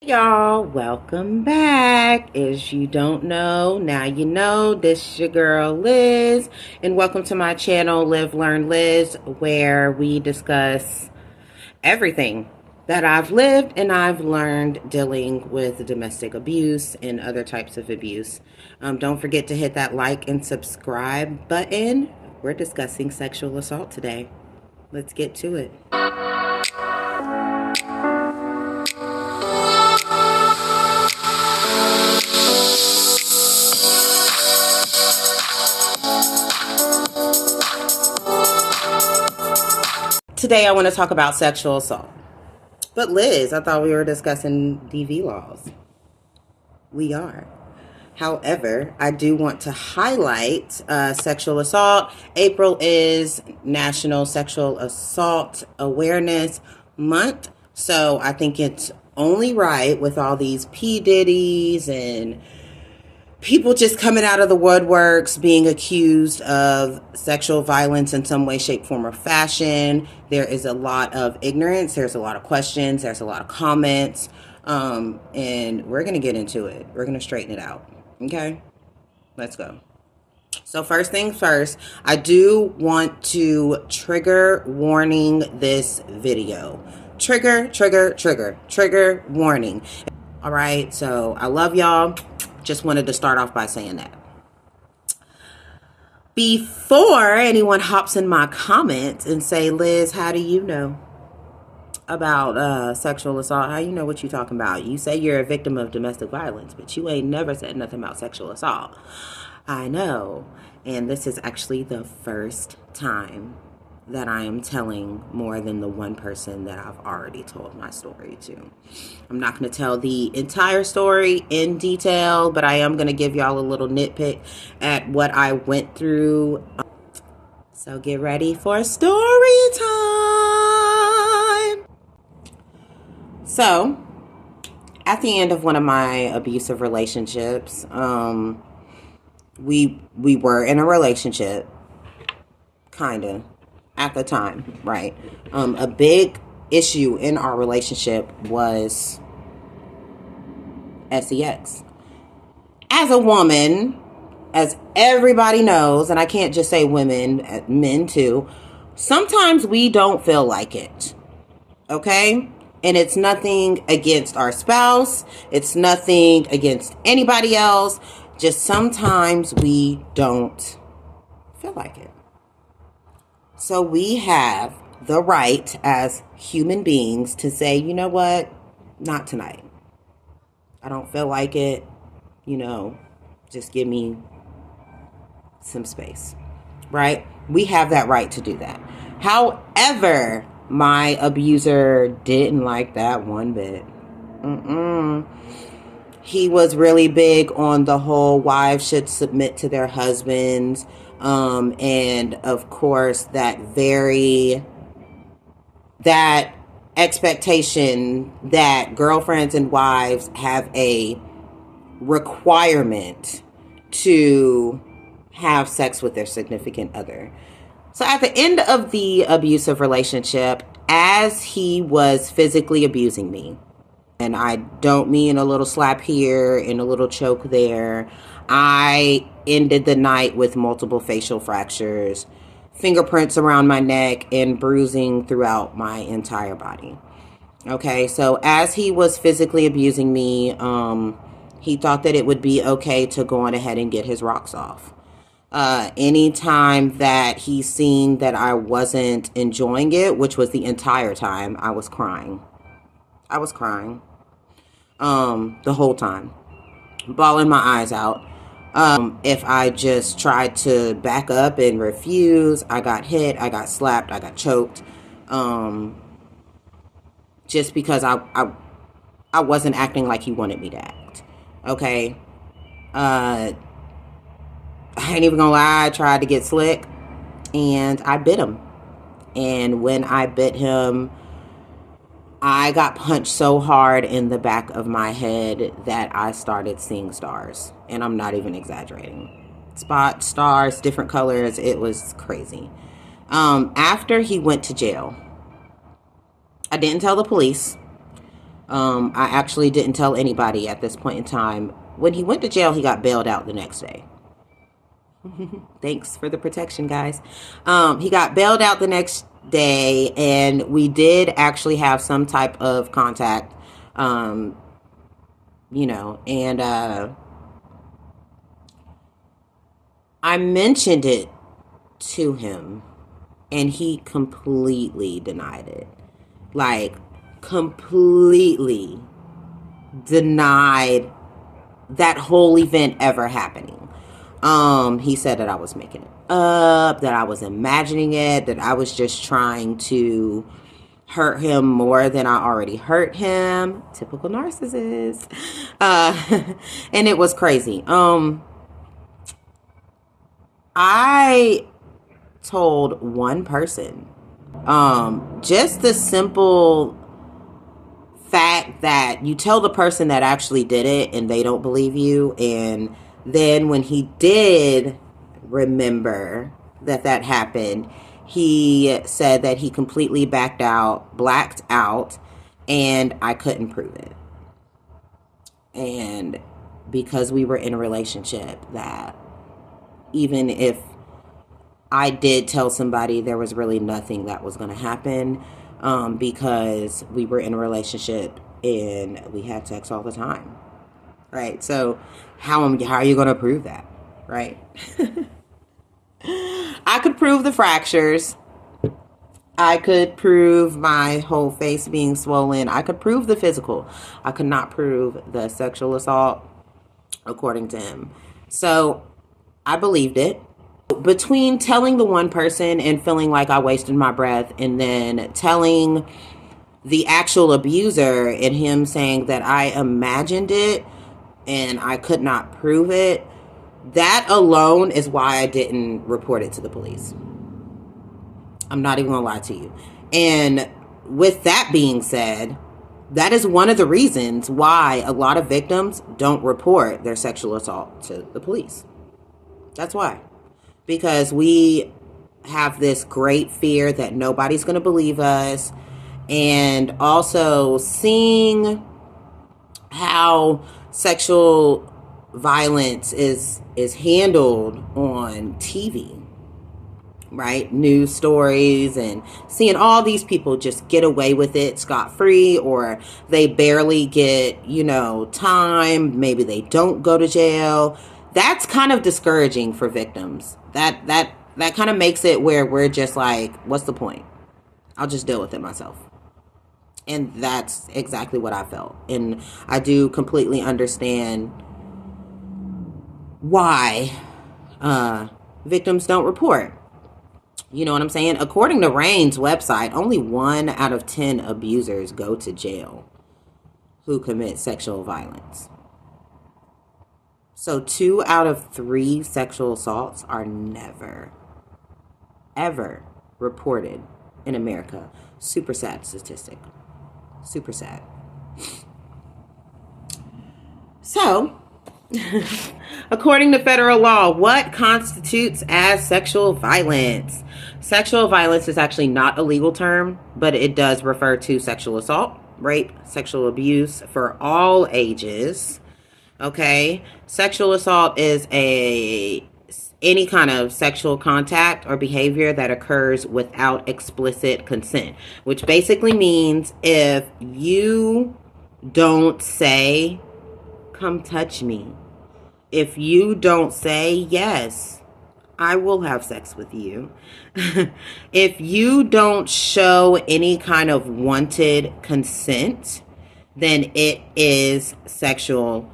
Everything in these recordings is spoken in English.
Y'all, welcome back. As you don't know, now you know. This is your girl Liz, and welcome to my channel, Live Learn Liz, where we discuss everything that I've lived and I've learned dealing with domestic abuse and other types of abuse. Don't forget to hit that like and subscribe button. We're discussing sexual assault today. Let's get to it. Today I want to talk about sexual assault. But Liz, I thought we were discussing DV laws. We are. However, I do want to highlight sexual assault. April is National Sexual Assault Awareness Month. So I think it's only right with all these P. Diddy's and people just coming out of the woodworks being accused of sexual violence in some way, shape, form, or fashion. There is a lot of ignorance. There's a lot of questions. There's a lot of comments. And we're going to get into it. We're going to straighten it out. Okay? Let's go. So first things first, I do want to trigger warning this video. Trigger warning. All right? So I love y'all. Just wanted to start off by saying that. Before anyone hops in my comments and say, Liz, how do you know about sexual assault? How you know what you're talking about? You say you're a victim of domestic violence, but you ain't never said nothing about sexual assault. I know. And this is actually the first time that I am telling more than the one person that I've already told my story to. I'm not going to tell the entire story in detail, but I am going to give y'all a little nitpick at what I went through. So get ready for story time. So, at the end of one of my abusive relationships, we were in a relationship, kind of. At the time, right? A big issue in our relationship was sex. As a woman, as everybody knows, and I can't just say women, men too, sometimes we don't feel like it, okay? And it's nothing against our spouse. It's nothing against anybody else. Just sometimes we don't feel like it. So we have the right as human beings to say, you know what? Not tonight. I don't feel like it. Just give me some space, right? We have that right to do that. However, my abuser didn't like that one bit. He was really big on the whole wives should submit to their husbands. And of course that expectation that girlfriends and wives have a requirement to have sex with their significant other. So at the end of the abusive relationship, as he was physically abusing me, and I don't mean a little slap here and a little choke there, I ended the night with multiple facial fractures, fingerprints around my neck, and bruising throughout my entire body. Okay, so as he was physically abusing me, he thought that it would be okay to go on ahead and get his rocks off. Anytime that he seen that I wasn't enjoying it, which was the entire time, I was crying. The whole time, bawling my eyes out. If I just tried to back up and refuse, I got hit, I got slapped, I got choked. Just because I wasn't acting like he wanted me to act. Okay. I ain't even gonna lie, I tried to get slick and I bit him. And when I bit him, I got punched so hard in the back of my head that I started seeing stars. And I'm not even exaggerating. Spots, stars, different colors. It was crazy. After he went to jail, I didn't tell the police. I actually didn't tell anybody at this point in time. When he went to jail, he got bailed out the next day. Thanks for the protection, guys. He got bailed out the next day, and we did actually have some type of contact, and I mentioned it to him, and he completely denied it. Like, completely denied that whole event ever happening. He said that I was making it up, that I was imagining it, that I was just trying to hurt him more than I already hurt him. Typical narcissist. And it was crazy. I told one person, just the simple fact that you tell the person that actually did it and they don't believe you, and then when he did remember that happened, he said that he completely blacked out, and I couldn't prove it. And because we were in a relationship, that even if I did tell somebody, there was really nothing that was going to happen, because we were in a relationship and we had sex all the time. Right? So how are you going to prove that? Right? I could prove the fractures. I could prove my whole face being swollen. I could prove the physical. I could not prove the sexual assault, according to him. So I believed it. Between telling the one person and feeling like I wasted my breath, and then telling the actual abuser and him saying that I imagined it and I could not prove it, that alone is why I didn't report it to the police. I'm not even gonna lie to you. And with that being said, that is one of the reasons why a lot of victims don't report their sexual assault to the police. That's why. Because we have this great fear that nobody's going to believe us. And also seeing how sexual violence is handled on TV, right? News stories, and seeing all these people just get away with it scot-free, or they barely get, time. Maybe they don't go to jail. That's kind of discouraging for victims. That kind of makes it where we're just like, what's the point? I'll just deal with it myself. And that's exactly what I felt. And I do completely understand why victims don't report. You know what I'm saying? According to RAINN's website, only 1 out of 10 abusers go to jail who commit sexual violence. So 2 out of 3 sexual assaults are never, ever reported in America. Super sad statistic. Super sad. So, according to federal law, what constitutes as sexual violence? Sexual violence is actually not a legal term, but it does refer to sexual assault, rape, sexual abuse for all ages. Okay? Sexual assault is any kind of sexual contact or behavior that occurs without explicit consent, which basically means if you don't say, come touch me, if you don't say, yes, I will have sex with you, if you don't show any kind of wanted consent, then it is sexual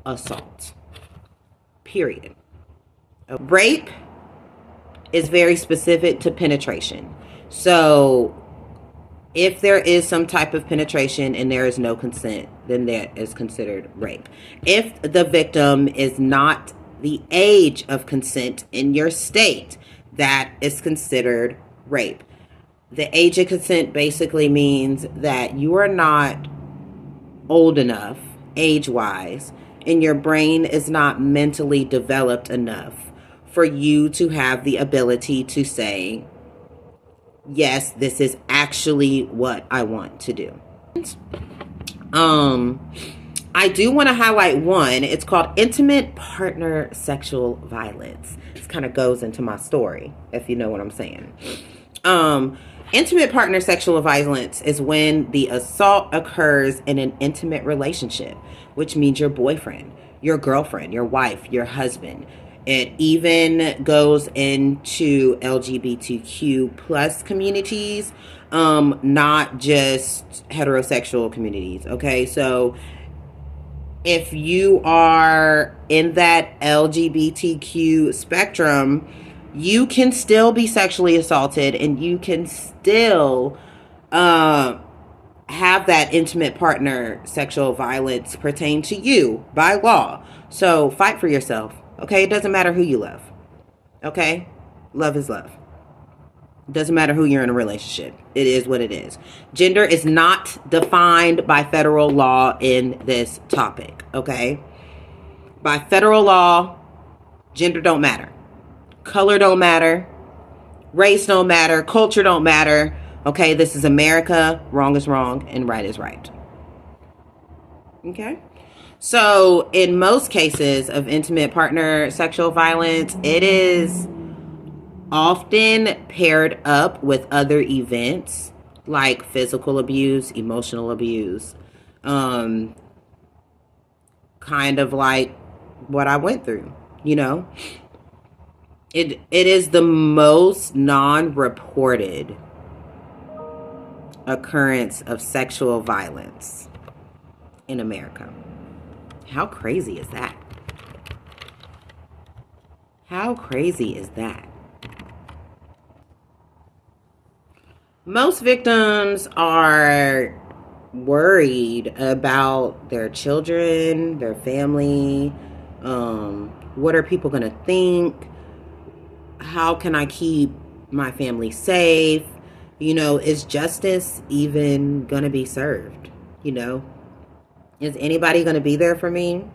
assault. Period. Rape is very specific to penetration. So if there is some type of penetration and there is no consent, then that is considered rape. If the victim is not the age of consent in your state, that is considered rape. The age of consent basically means that you are not old enough, age-wise, and your brain is not mentally developed enough for you to have the ability to say, yes, this is actually what I want to do. Um, I do want to highlight one. It's called intimate partner sexual violence. This kind of goes into my story, if you know what I'm saying. Um, Intimate partner sexual violence is when the assault occurs in an intimate relationship, which means your boyfriend, your girlfriend, your wife, your husband. It even goes into LGBTQ plus communities, not just heterosexual communities. Okay, so if you are in that LGBTQ spectrum, you can still be sexually assaulted and you can still have that intimate partner sexual violence pertain to you by law. So fight for yourself. Okay, it doesn't matter who you love. Okay, love is love. It doesn't matter who you're in a relationship. It is what it is. Gender is not defined by federal law in this topic. Okay, by federal law, gender don't matter. Color don't matter. Race don't matter. Culture don't matter. Okay, this is America. Wrong is wrong and right is right. Okay? So, in most cases of intimate partner sexual violence, it is often paired up with other events like physical abuse, emotional abuse, kind of like what I went through, you know? It is the most non-reported occurrence of sexual violence in America. How crazy is that? How crazy is that? Most victims are worried about their children, their family. What are people going to think? How can I keep my family safe? You know, is justice even going to be served? You know, is anybody going to be there for me?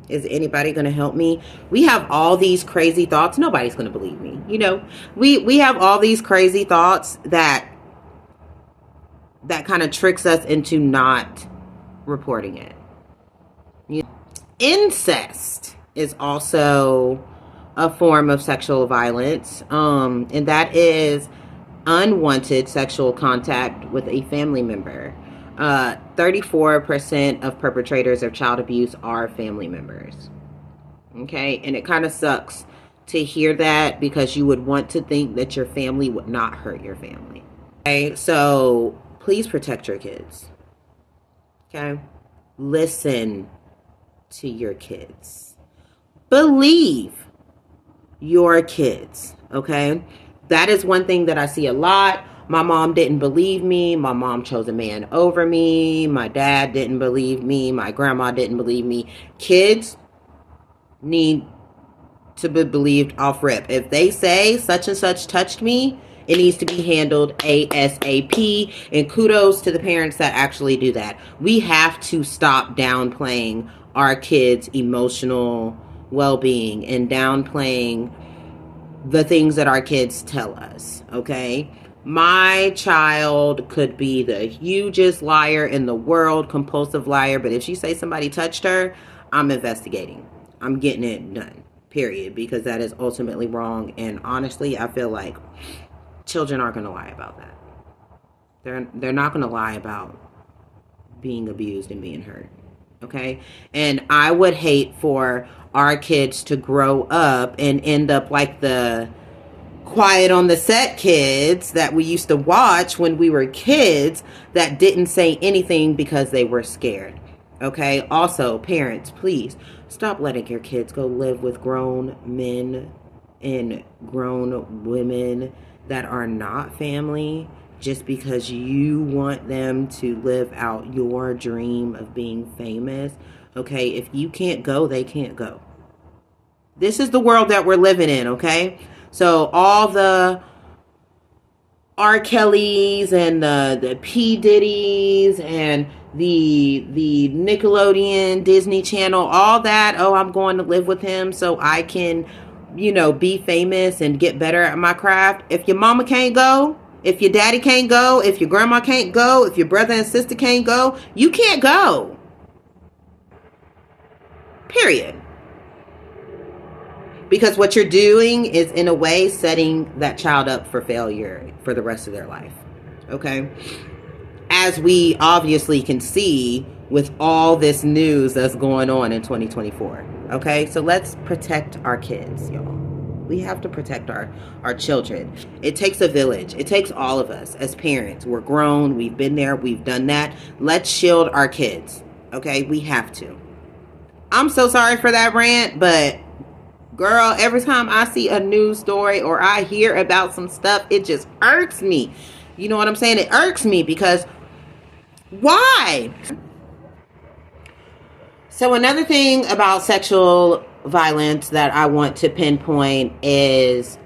Is anybody going to help me? We have all these crazy thoughts. Nobody's going to believe me. You know, we have all these crazy thoughts that kind of tricks us into not reporting it. You know, incest is also a form of sexual violence, and that is unwanted sexual contact with a family member. 34% of perpetrators of child abuse are family members. Okay, and it kind of sucks to hear that because you would want to think that your family would not hurt your family. Okay, so please protect your kids. Okay, listen to your kids. Believe your kids. Okay, that is one thing that I see a lot. My mom didn't believe me. My mom chose a man over me. My dad didn't believe me. My grandma didn't believe me. Kids need to be believed off rip. If they say such and such touched me, it needs to be handled ASAP. And kudos to the parents that actually do that. We have to stop downplaying our kids' emotional well-being and downplaying the things that our kids tell us. Okay, my child could be the hugest liar in the world, compulsive liar, but if she say somebody touched her, I'm investigating. I'm getting it done, period, because that is ultimately wrong. And honestly, I feel like children aren't going to lie about that. They're not going to lie about being abused and being hurt. Okay, and I would hate for our kids to grow up and end up like the Quiet on the Set kids that we used to watch when we were kids that didn't say anything because they were scared. Okay, also parents, please stop letting your kids go live with grown men and grown women that are not family just because you want them to live out your dream of being famous. Okay, if you can't go, they can't go. This is the world that we're living in, okay? So all the R. Kellys and the P. Diddy's and the Nickelodeon, Disney Channel, all that, oh, I'm going to live with him so I can, you know, be famous and get better at my craft. If your mama can't go, If your daddy can't go, if your grandma can't go, if your brother and sister can't go, you can't go. Period. Because what you're doing is, in a way, setting that child up for failure for the rest of their life. Okay? As we obviously can see with all this news that's going on in 2024. Okay? So let's protect our kids, y'all. We have to protect our children. It takes a village. It takes all of us as parents. We're grown. We've been there. We've done that. Let's shield our kids. Okay? We have to. I'm so sorry for that rant, but girl, every time I see a news story or I hear about some stuff, it just irks me. You know what I'm saying? It irks me because why? So another thing about sexual violence that I want to pinpoint is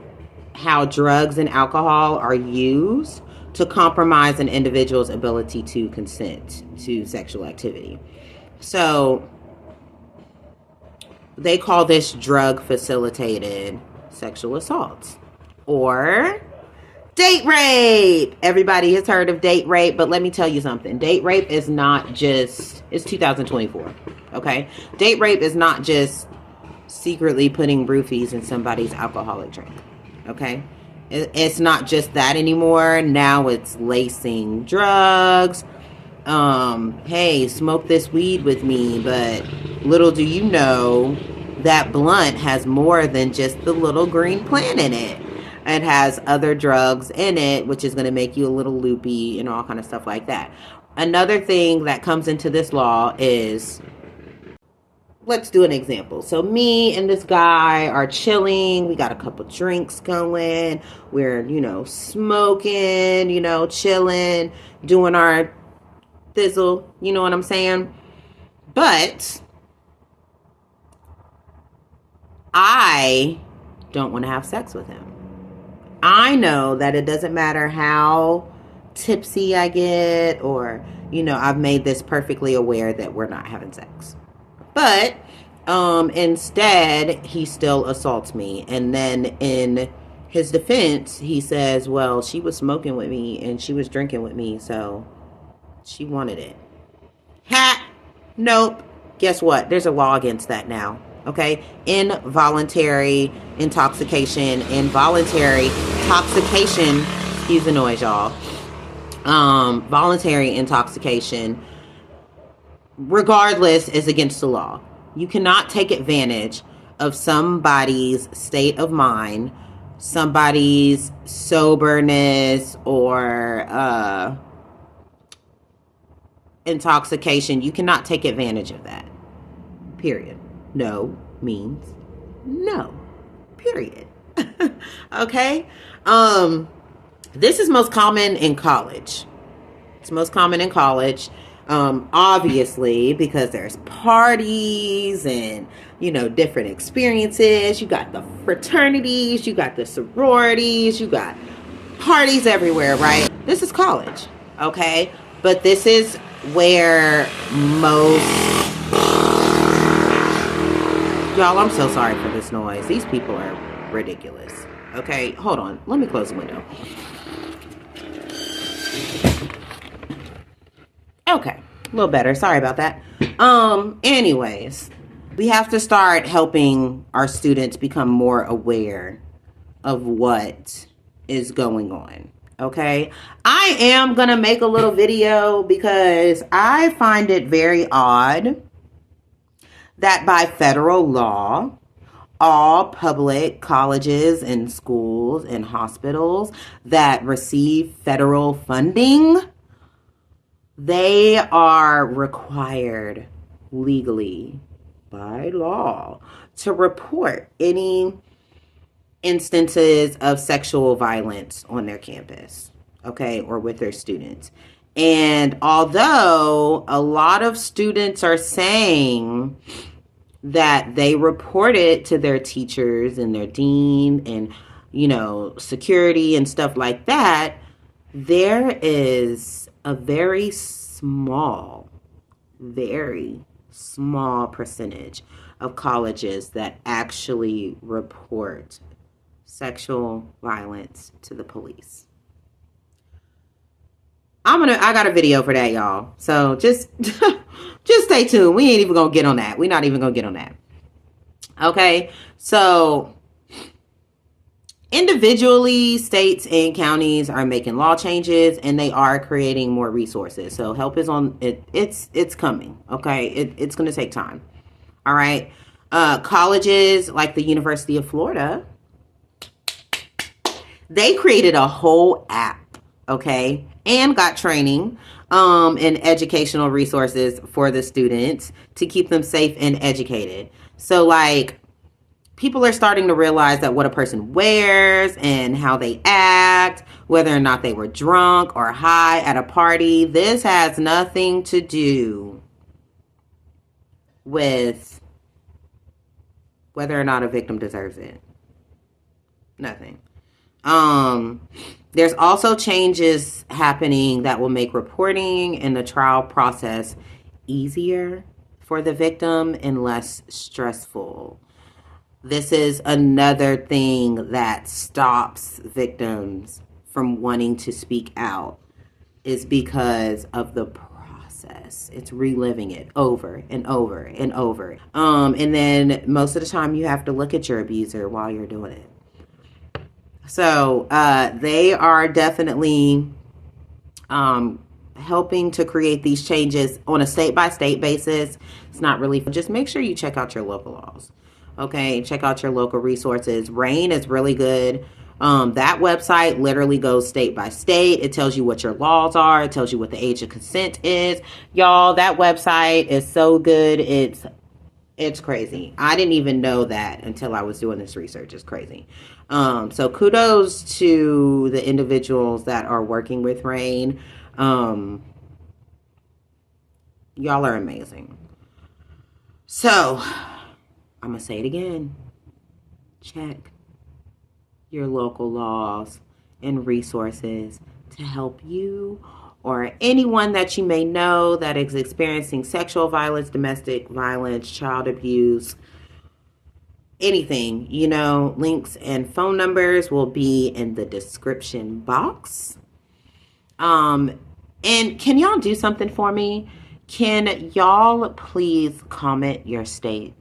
how drugs and alcohol are used to compromise an individual's ability to consent to sexual activity. So they call this drug-facilitated sexual assaults or date rape. Everybody has heard of date rape, but let me tell you something. Date rape is not just, it's 2024, okay? Date rape is not just secretly putting roofies in somebody's alcoholic drink, okay? It's not just that anymore. Now it's lacing drugs. Hey, smoke this weed with me, but little do you know that blunt has more than just the little green plant in it. It has other drugs in it, which is going to make you a little loopy and all kind of stuff like that. Another thing that comes into this law is, let's do an example. So me and this guy are chilling. We got a couple drinks going. We're, smoking, chilling, doing our thizzle, you know what I'm saying? But I don't want to have sex with him. I know that it doesn't matter how tipsy I get or, I've made this perfectly aware that we're not having sex. But instead, he still assaults me. And then in his defense, he says, well, she was smoking with me and she was drinking with me, so she wanted it. Ha! Nope. Guess what? There's a law against that now. Okay? Involuntary intoxication. Involuntary intoxication. Excuse the noise, y'all. Voluntary intoxication, regardless, is against the law. You cannot take advantage of somebody's state of mind, somebody's soberness, or intoxication. You cannot take advantage of that. Period. No means no. Period. Okay? This is most common in college. It's most common in college. Obviously, because there's parties and, different experiences. You got the fraternities, you got the sororities, you got parties everywhere, right? This is college, okay? But this is where most... Y'all, I'm so sorry for this noise. These people are ridiculous. Okay, hold on. Let me close the window. Okay, a little better. Sorry about that. Anyways, we have to start helping our students become more aware of what is going on. Okay, I am gonna make a little video because I find it very odd that by federal law, all public colleges and schools and hospitals that receive federal funding, they are required legally by law to report any instances of sexual violence on their campus, okay, or with their students. And although a lot of students are saying that they report it to their teachers and their dean and, security and stuff like that, there is a very small percentage of colleges that actually report sexual violence to the police. I got a video for that, y'all. So just just stay tuned. We ain't even gonna get on that. We're not even gonna get on that. Okay, so individually, states and counties are making law changes, and they are creating more resources. So help is on it. It's coming. Okay, it's going to take time. All right. Colleges like the University of Florida, they created a whole app. Okay, and got training and educational resources for the students to keep them safe and educated. So like, people are starting to realize that what a person wears and how they act, whether or not they were drunk or high at a party, this has nothing to do with whether or not a victim deserves it. Nothing. There's also changes happening that will make reporting and the trial process easier for the victim and less stressful. This is another thing that stops victims from wanting to speak out, is because of the process. It's reliving it over and over and over. And then most of the time you have to look at your abuser while you're doing it. So they are definitely helping to create these changes on a state-by-state basis. It's not really, just make sure you check out your local laws. Okay, check out your local resources. RAINN is really good. That website literally goes state by state. It tells you what your laws are. It tells you what the age of consent is. Y'all, that website is so good. It's crazy. I didn't even know that until I was doing this research. It's crazy. So kudos to the individuals that are working with RAINN. Y'all are amazing. So I'm going to say it again. Check your local laws and resources to help you or anyone that you may know that is experiencing sexual violence, domestic violence, child abuse, anything. You know, links and phone numbers will be in the description box. And can y'all do something for me? Can y'all please comment your state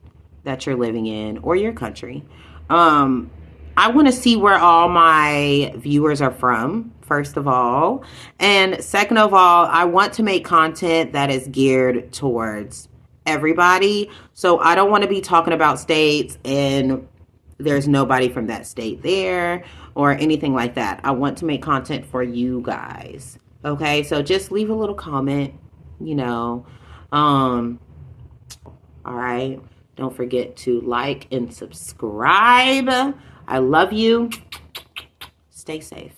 that you're living in or your country? I want to see where all my viewers are from, first of all. And second of all, I want to make content that is geared towards everybody. So I don't want to be talking about states and there's nobody from that state there or anything like that. I want to make content for you guys. Okay, so just leave a little comment, you know. All right. Don't forget to like and subscribe. I love you. Stay safe.